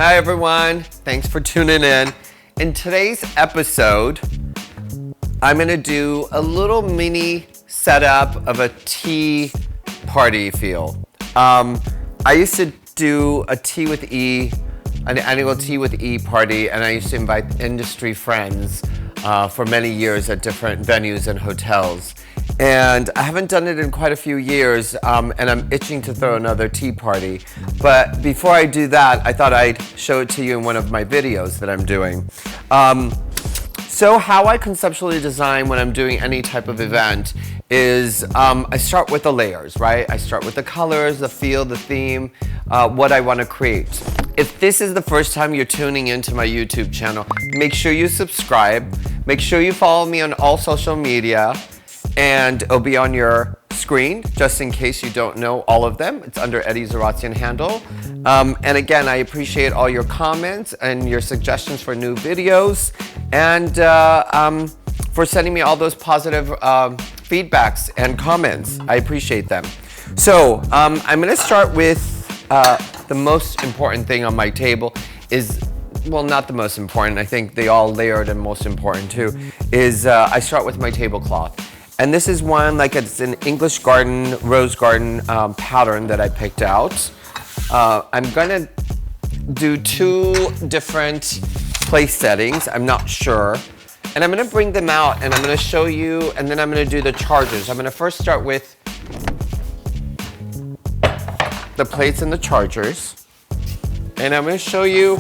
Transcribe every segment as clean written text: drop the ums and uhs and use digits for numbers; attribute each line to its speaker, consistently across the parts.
Speaker 1: Hi everyone, thanks for tuning in. In today's episode, I'm gonna do a little mini setup of a tea party feel. I used to do a tea with E, an annual tea with E party, and I used to invite industry friends for many years at different venues and hotels. And I haven't done it in quite a few years, and I'm itching to throw another tea party. But before I do that, I thought I'd show it to you in one of my videos that I'm doing. So how I conceptually design when I'm doing any type of event is I start with the layers, right? I start with the colors, the feel, the theme, what I want to create. If this is the first time you're tuning into my YouTube channel, make sure you subscribe. Make sure you follow me on all social media, and it'll be on your screen, just in case you don't know all of them. It's under Eddie Zaratsian handle. And again, I appreciate all your comments and your suggestions for new videos, and for sending me all those positive feedbacks and comments. I appreciate them. So I'm gonna start with the most important thing on my table is, well, not the most important, I think they all layered and most important too, is I start with my tablecloth. And this is one, like it's an English garden, rose garden pattern that I picked out. I'm gonna do two different place settings, I'm not sure. And I'm gonna bring them out and I'm gonna show you, and then I'm gonna do the chargers. I'm gonna first start with the plates and the chargers. And I'm gonna show you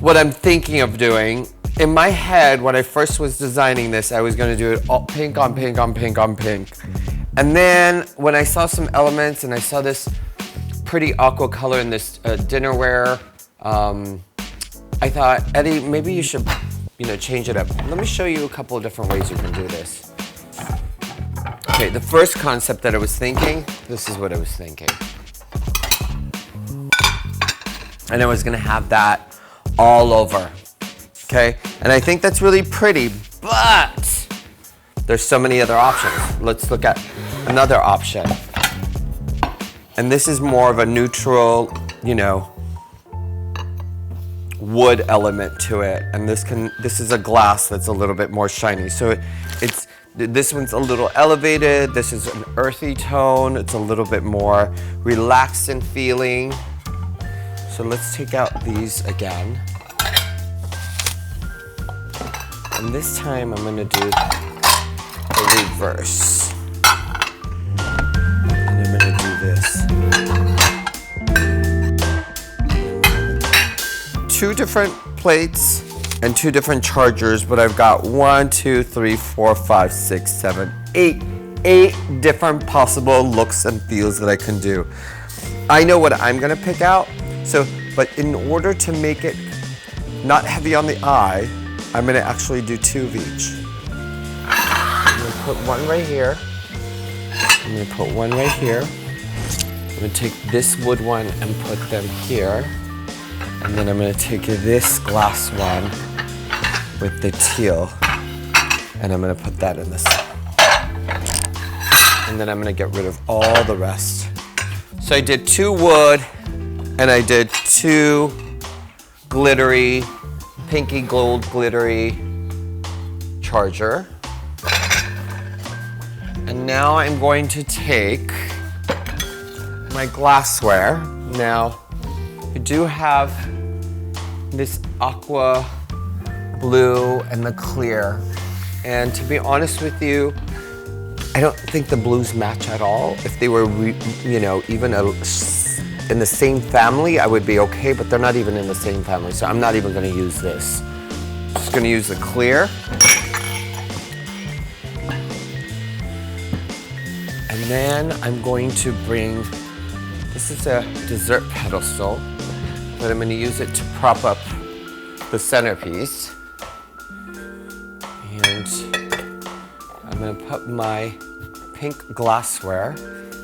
Speaker 1: what I'm thinking of doing. In my head, when I first was designing this, I was gonna do it all pink on pink on pink on pink. And then when I saw some elements and I saw this pretty aqua color in this dinnerware, I thought, Eddie, maybe you should, change it up. Let me show you a couple of different ways you can do this. Okay, the first concept that I was thinking, this is what I was thinking. And I was gonna have that all over. Okay, and I think that's really pretty, but there's so many other options. Let's look at another option. And this is more of a neutral, wood element to it. And this is a glass that's a little bit more shiny. So this one's a little elevated. This is an earthy tone. It's a little bit more relaxed in feeling. So let's take out these again. And this time I'm gonna do the reverse. And I'm gonna do this. Two different plates and two different chargers, but I've got 1, 2, 3, 4, 5, 6, 7, 8 different possible looks and feels that I can do. I know what I'm gonna pick out, but in order to make it not heavy on the eye, I'm gonna actually do two of each. I'm gonna put one right here. I'm gonna put one right here. I'm gonna take this wood one and put them here. And then I'm gonna take this glass one with the teal, and I'm gonna put that in this. And then I'm gonna get rid of all the rest. So I did two wood, and I did two glittery, pinky gold glittery charger. And now I'm going to take my glassware. Now, I do have this aqua blue and the clear. And to be honest with you, I don't think the blues match at all. If they were, even in the same family, I would be okay, but they're not even in the same family, so I'm not even gonna use this. I'm just gonna use the clear. And then I'm going to bring, this is a dessert pedestal, but I'm gonna use it to prop up the centerpiece. And I'm gonna put my pink glassware,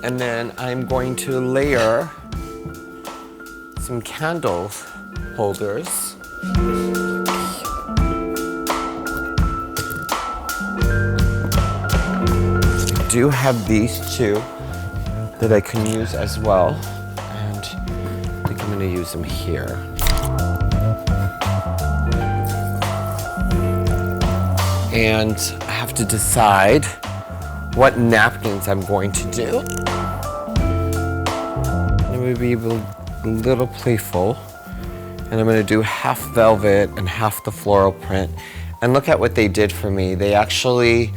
Speaker 1: and then I'm going to layer some candle holders. I do have these two that I can use as well, and I think I'm gonna use them here. and I have to decide what napkins I'm going to do. I'm going to be a little playful, and I'm going to do half velvet and half the floral print. And look at what they did for me. They actually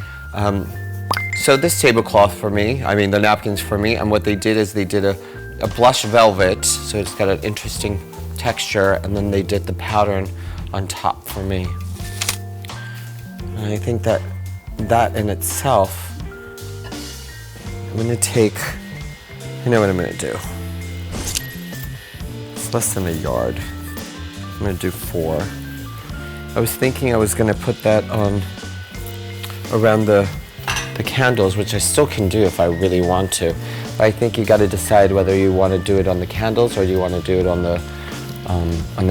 Speaker 1: sewed this tablecloth for me, the napkins for me, and what they did is they did a blush velvet, so it's got an interesting texture, and then they did the pattern on top for me. And I think that in itself, I'm gonna take, you know what I'm gonna do? It's less than a yard. I'm gonna do 4. I was thinking I was gonna put that on around the candles, which I still can do if I really want to. But I think you gotta decide whether you wanna do it on the candles or you wanna do it on the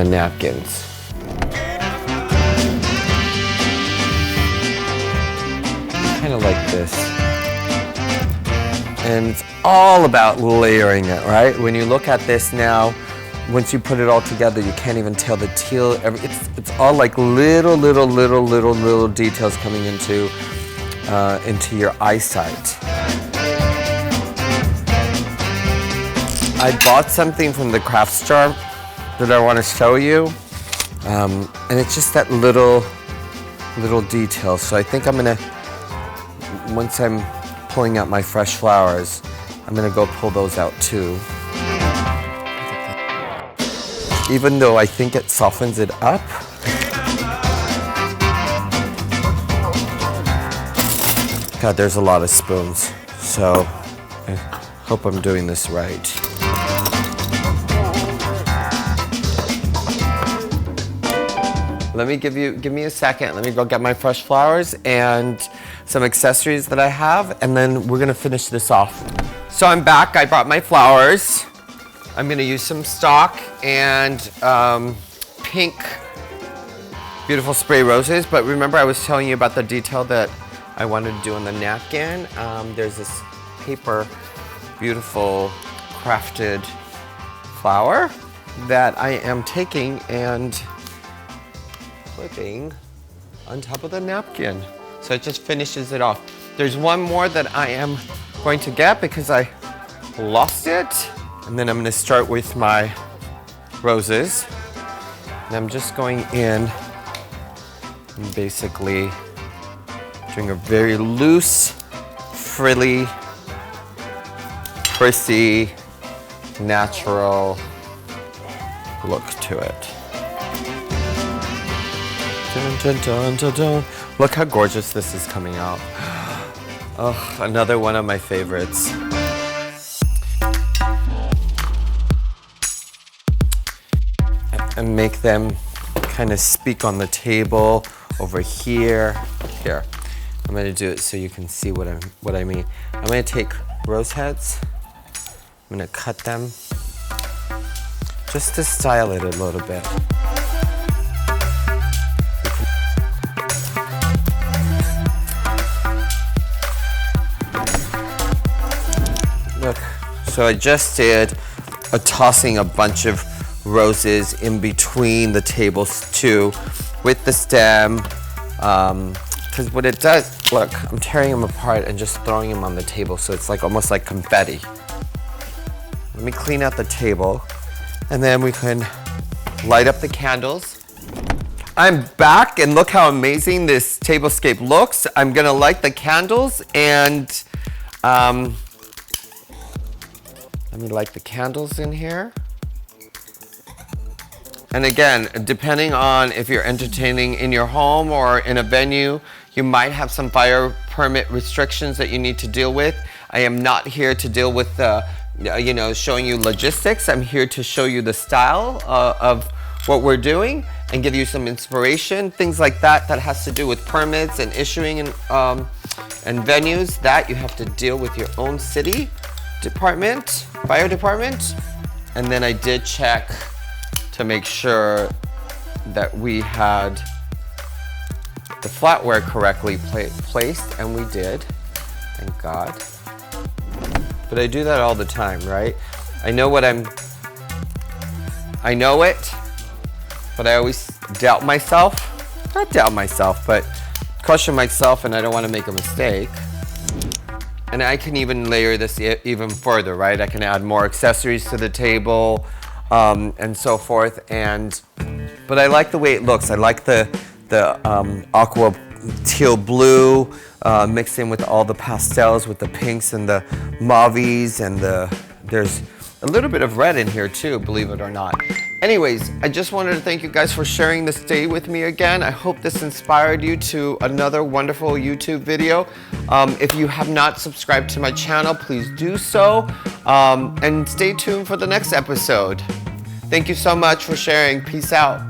Speaker 1: napkins. Kind of like this. And it's all about layering it, right? When you look at this now, once you put it all together, you can't even tell the teal. It's all like little details coming into your eyesight. I bought something from the craft store that I want to show you, and it's just that little detail. So I think I'm gonna, once I'm pulling out my fresh flowers, I'm gonna go pull those out too. Even though I think it softens it up. God, there's a lot of spoons, so I hope I'm doing this right. Let me give me a second. Let me go get my fresh flowers and some accessories that I have, and then we're gonna finish this off. So I'm back. I brought my flowers. I'm gonna use some stock and pink beautiful spray roses, but remember I was telling you about the detail that I wanted to do on the napkin. There's this paper, beautiful crafted flower that I am taking and putting on top of the napkin. So it just finishes it off. There's one more that I am going to get because I lost it. And then I'm gonna start with my roses. And I'm just going in and basically doing a very loose, frilly, prissy, natural look to it. Dun, dun, dun, dun, dun. Look how gorgeous this is coming out. Oh, another one of my favorites. And make them kind of speak on the table over here. Here, I'm gonna do it so you can see what I mean. I'm gonna take rose heads. I'm gonna cut them just to style it a little bit. Look, so I just did a tossing a bunch of roses in between the tables too, with the stem, because what it does, look, I'm tearing them apart and just throwing them on the table, so it's like almost like confetti. Let me clean out the table, and then we can light up the candles. I'm back, and look how amazing this tablescape looks. I'm gonna light the candles, and let me light the candles in here. And again, depending on if you're entertaining in your home or in a venue, you might have some fire permit restrictions that you need to deal with. I am not here to deal with showing you logistics. I'm here to show you the style of what we're doing and give you some inspiration, things like that has to do with permits and issuing and venues that you have to deal with your own city department, fire department. And then I did check to make sure that we had the flatware correctly placed, and we did, thank God. But I do that all the time, right? I know it, but I always doubt myself. Not doubt myself, but crushing myself and I don't want to make a mistake. And I can even layer this even further, right? I can add more accessories to the table and so forth. But I like the way it looks. I like the aqua teal blue mixed in with all the pastels with the pinks and the mauves and there's a little bit of red in here too, believe it or not. Anyways, I just wanted to thank you guys for sharing this day with me again. I hope this inspired you to another wonderful YouTube video. If you have not subscribed to my channel, please do so. And stay tuned for the next episode. Thank you so much for sharing. Peace out.